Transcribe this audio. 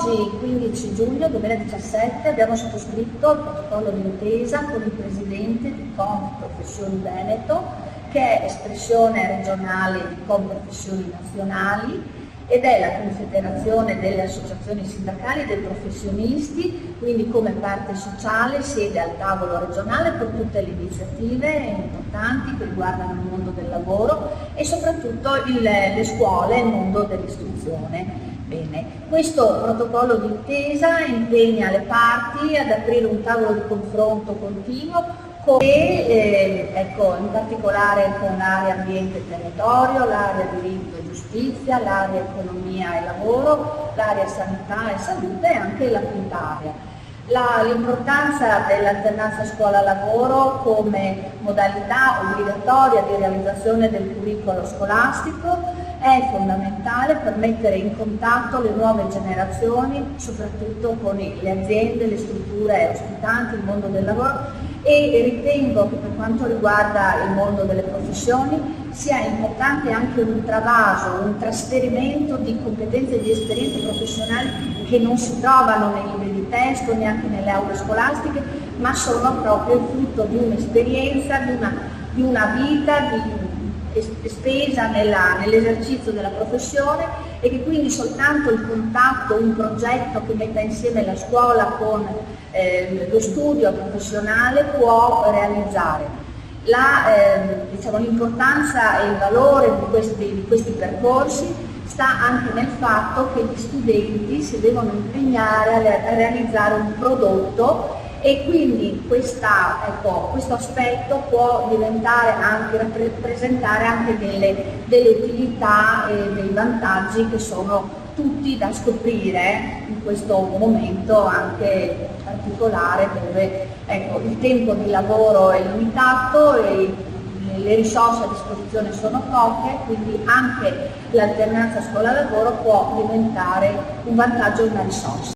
Oggi, 15 giugno 2017, abbiamo sottoscritto il protocollo d'intesa con il presidente di Confprofessioni Veneto, che è espressione regionale di Confprofessioni Nazionali ed è la confederazione delle associazioni sindacali e dei professionisti, quindi come parte sociale siede al tavolo regionale per tutte le iniziative importanti che riguardano il mondo del lavoro e soprattutto le scuole e il mondo dell'istruzione. Bene, questo protocollo d'intesa impegna le parti ad aprire un tavolo di confronto continuo in particolare con l'area ambiente e territorio, l'area diritto e giustizia, l'area economia e lavoro, l'area sanità e salute e anche la quinta area. L'importanza dell'alternanza scuola-lavoro come modalità obbligatoria di realizzazione del curricolo scolastico è fondamentale per mettere in contatto le nuove generazioni, soprattutto con le aziende, le strutture ospitanti, il mondo del lavoro, e ritengo che per quanto riguarda il mondo delle professioni sia importante anche un travaso, un trasferimento di competenze e di esperienze professionali che non si trovano nei libri di testo, neanche nelle aule scolastiche, ma sono proprio il frutto di un'esperienza, di una vita spesa nell'esercizio della professione, e che quindi soltanto il contatto, un progetto che metta insieme la scuola con lo studio professionale può realizzare. L'importanza e il valore di questi percorsi sta anche nel fatto che gli studenti si devono impegnare a realizzare un prodotto, e quindi questo aspetto può diventare rappresentare anche delle utilità e dei vantaggi che sono tutti da scoprire in questo momento anche particolare, dove il tempo di lavoro è limitato e le risorse a disposizione sono poche, quindi anche l'alternanza scuola-lavoro può diventare un vantaggio e una risorsa.